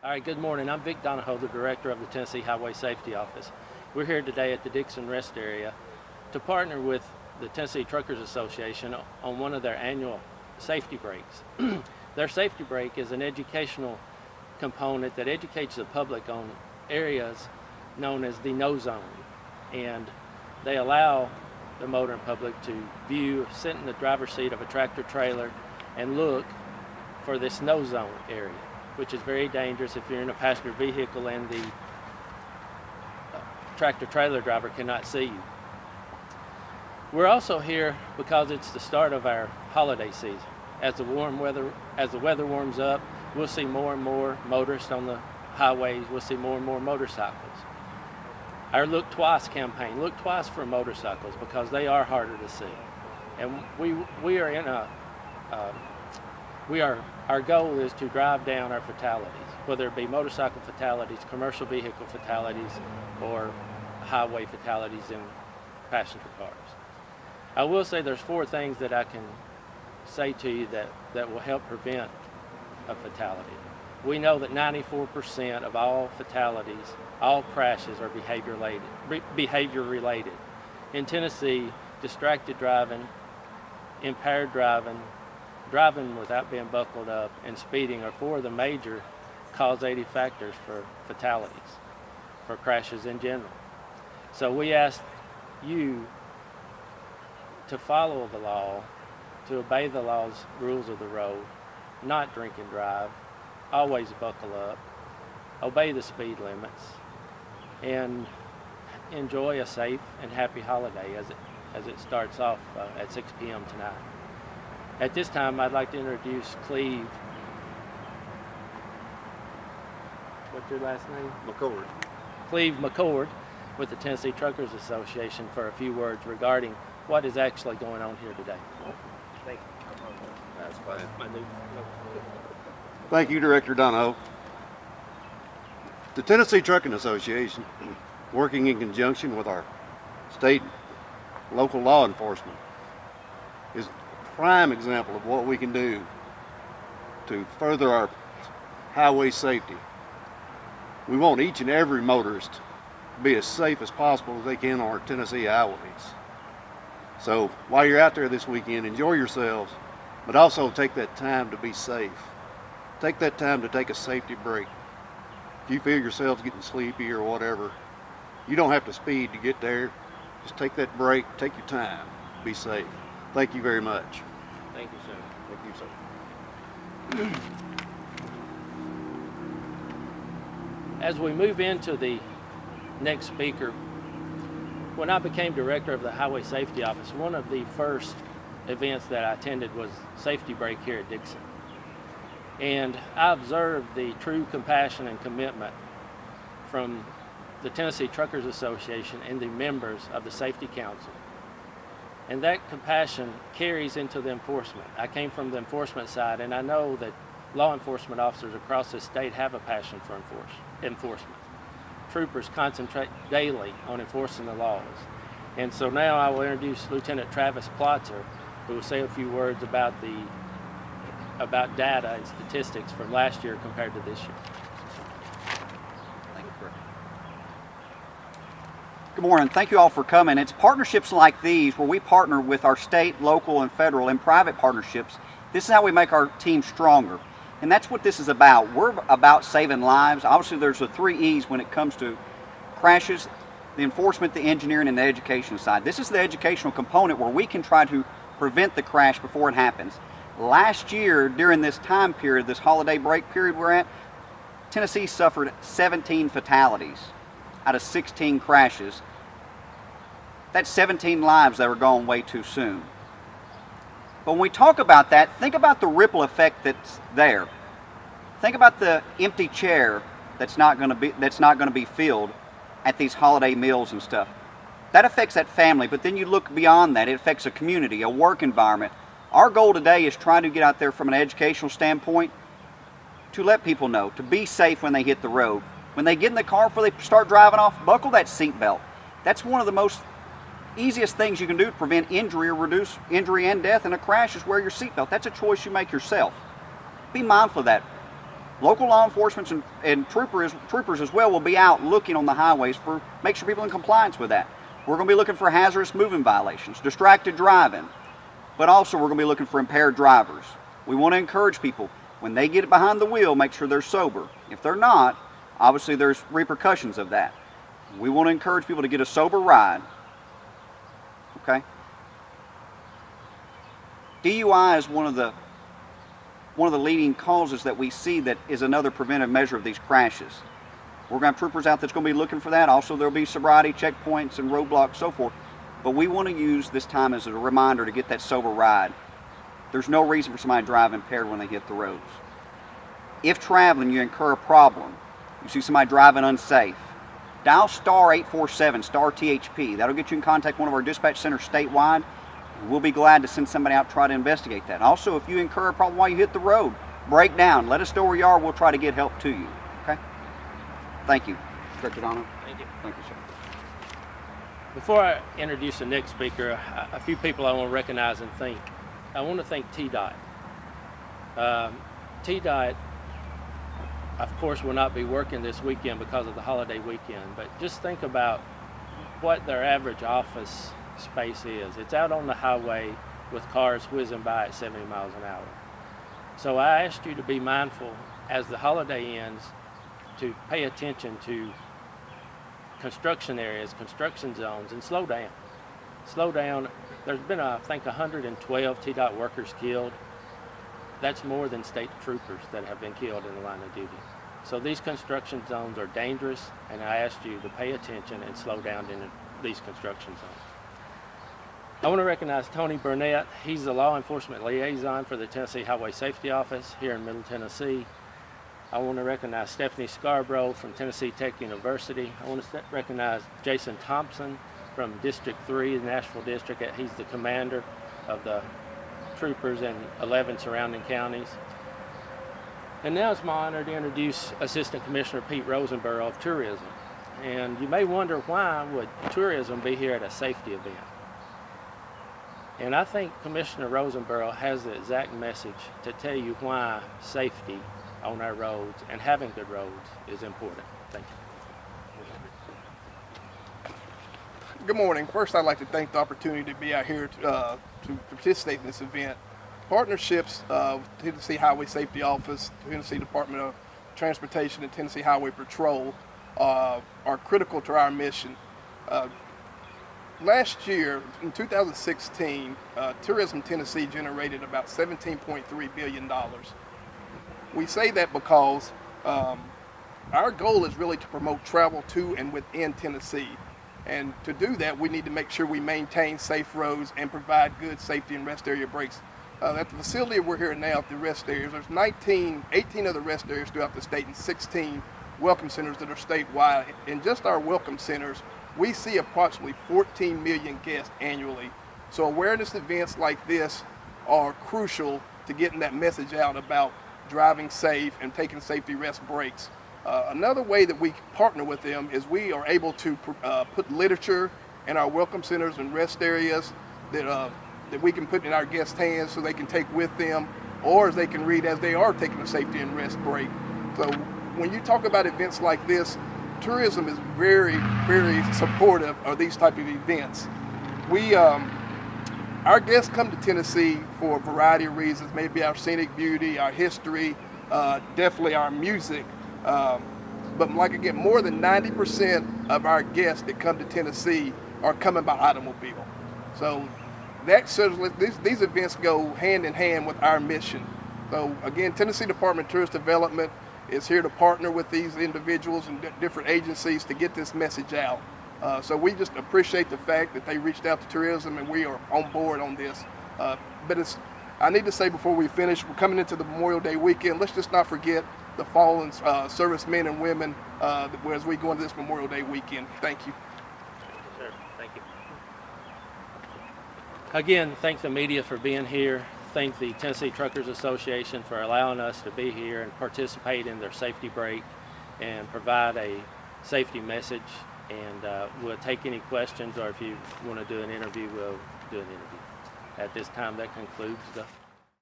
All right, good morning. I'm Vic Donoho, the Director of the Tennessee Highway Safety Office. We're here today at the Dickson Rest Area to partner with the Tennessee Truckers Association on one of their annual safety breaks. Their safety break is an educational component that educates the public on areas known as the no zone. And they allow the motoring public to view, sit in the driver's seat of a tractor trailer and look for this no zone area, which is very dangerous if you're in a passenger vehicle and the tractor trailer driver cannot see you. We're also here because it's the start of our holiday season. As the weather warms up, we'll see more and more motorists on the highways. We'll see more and more motorcycles. Our Look Twice campaign, look twice for motorcycles because they are harder to see. And our goal is to drive down our fatalities, whether it be motorcycle fatalities, commercial vehicle fatalities, or highway fatalities in passenger cars. I will say there's 4 things that I can say to you that will help prevent a fatality. We know that 94% of all fatalities, all crashes are behavior related. In Tennessee, distracted driving, impaired driving, driving without being buckled up, and speeding are 4 of the major causative factors for fatalities, for crashes in general. So we ask you to follow the law, to obey the law's rules of the road, not drink and drive, always buckle up, obey the speed limits, and enjoy a safe and happy holiday as it starts off at 6 p.m. tonight. At this time, I'd like to introduce Cleve. What's your last name? McCord. Cleve McCord with the Tennessee Truckers Association for a few words regarding what is actually going on here today. Thank you. That's fine. Thank you, Director Donoho. The Tennessee Trucking Association, working in conjunction with our state and local law enforcement, is a prime example of what we can do to further our highway safety. We want each and every motorist to be as safe as possible as they can on our Tennessee highways. So while you're out there this weekend, enjoy yourselves, but also take that time to be safe. Take that time to take a safety break. If you feel yourselves getting sleepy or whatever, you don't have to speed to get there. Just take that break, take your time, be safe. Thank you very much. Thank you, sir. Thank you, sir. As we move into the next speaker, when I became director of the Highway Safety Office, one of the first events that I attended was Safety Break here at Dickson. And I observed the true compassion and commitment from the Tennessee Truckers Association and the members of the Safety Council. And that compassion carries into the enforcement. I came from the enforcement side, and I know that law enforcement officers across the state have a passion for enforcement. Troopers concentrate daily on enforcing the laws. And so now I will introduce Lieutenant Travis Plotzer, who will say a few words about data and statistics from last year compared to this year. Thank you, Brett. Good morning. Thank you all for coming. It's partnerships like these where we partner with our state, local, and federal and private partnerships. This is how we make our team stronger. And that's what this is about. We're about saving lives. Obviously, there's the 3 E's when it comes to crashes: the enforcement, the engineering, and the education side. This is the educational component where we can try to prevent the crash before it happens. Last year, during this time period, this holiday break period we're at, Tennessee suffered 17 fatalities out of 16 crashes. That's 17 lives that were gone way too soon. But when we talk about that, think about the ripple effect that's there. Think about the empty chair that's not going to be filled at these holiday meals and stuff. That affects that family, but then you look beyond that. It affects a community, a work environment. Our goal today is trying to get out there from an educational standpoint to let people know, to be safe when they hit the road. When they get in the car before they start driving off, buckle that seatbelt. That's one of the most easiest things you can do to prevent injury or reduce injury and death in a crash is wear your seatbelt. That's a choice you make yourself. Be mindful of that. Local law enforcement and troopers as well will be out looking on the highways for make sure people are in compliance with that. We're going to be looking for hazardous moving violations, distracted driving, but also we're going to be looking for impaired drivers. We want to encourage people, when they get behind the wheel, make sure they're sober. If they're not, obviously there's repercussions of that. We want to encourage people to get a sober ride. Okay? DUI is one of the leading causes that we see that is another preventive measure of these crashes. We're going to have troopers out that's going to be looking for that. Also, there'll be sobriety checkpoints and roadblocks, so forth. But we want to use this time as a reminder to get that sober ride. There's no reason for somebody to drive impaired when they hit the roads. If traveling, you incur a problem, you see somebody driving unsafe, dial star 847, star THP. That'll get you in contact with one of our dispatch centers statewide. We'll be glad to send somebody out to try to investigate that. Also, if you incur a problem while you hit the road, break down. Let us know where you are. We'll try to get help to you. Okay? Thank you. Director Donoho. Thank you. Thank you, sir. Before I introduce the next speaker, a few people I want to recognize and thank. I want to thank TDOT. TDOT, of course, will not be working this weekend because of the holiday weekend, but just think about what their average office space is. It's out on the highway with cars whizzing by at 70 miles an hour. So I asked you to be mindful as the holiday ends to pay attention to construction areas, construction zones, and slow down. Slow down. There's been, I think, 112 TDOT workers killed. That's more than state troopers that have been killed in the line of duty. So these construction zones are dangerous, and I asked you to pay attention and slow down in these construction zones. I want to recognize Tony Burnett. He's the law enforcement liaison for the Tennessee Highway Safety Office here in Middle Tennessee. I want to recognize Stephanie Scarborough from Tennessee Tech University. I want to recognize Jason Thompson from District 3, the Nashville District. He's the commander of the troopers in 11 surrounding counties. And now it's my honor to introduce Assistant Commissioner Pete Rosenborough of Tourism. And you may wonder, why would tourism be here at a safety event? And I think Commissioner Rosenborough has the exact message to tell you why safety on our roads and having good roads is important. Thank you. Good morning. First, I'd like to thank the opportunity to be out here to participate in this event. Partnerships of Tennessee Highway Safety Office, Tennessee Department of Transportation, and Tennessee Highway Patrol are critical to our mission. Last year, in 2016, Tourism Tennessee generated about $17.3 billion. We say that because our goal is really to promote travel to and within Tennessee. And to do that, we need to make sure we maintain safe roads and provide good safety and rest area breaks. At the facility we're here now at the rest areas, there's 18 other rest areas throughout the state and 16 welcome centers that are statewide. In just our welcome centers, we see approximately 14 million guests annually. So awareness events like this are crucial to getting that message out about driving safe and taking safety rest breaks. Another way that we partner with them is we are able to put literature in our welcome centers and rest areas that we can put in our guests' hands so they can take with them, or as they can read as they are taking a safety and rest break. So when you talk about events like this, tourism is very, very supportive of these type of events. Our guests come to Tennessee for a variety of reasons, maybe our scenic beauty, our history, definitely our music. But like again, more than 90% of our guests that come to Tennessee are coming by automobile. So that certainly, these events go hand in hand with our mission. So again, Tennessee Department of Tourist Development is here to partner with these individuals and different agencies to get this message out. So we just appreciate the fact that they reached out to tourism and we are on board on this. But I need to say before we finish, we're coming into the Memorial Day weekend. Let's just not forget the fallen servicemen and women as we go into this Memorial Day weekend. Thank you. Sure. Thank you. Again, thank the media for being here. Thank the Tennessee Truckers Association for allowing us to be here and participate in their safety break and provide a safety message. And we'll take any questions, or if you want to do an interview, we'll do an interview. At this time, that concludes the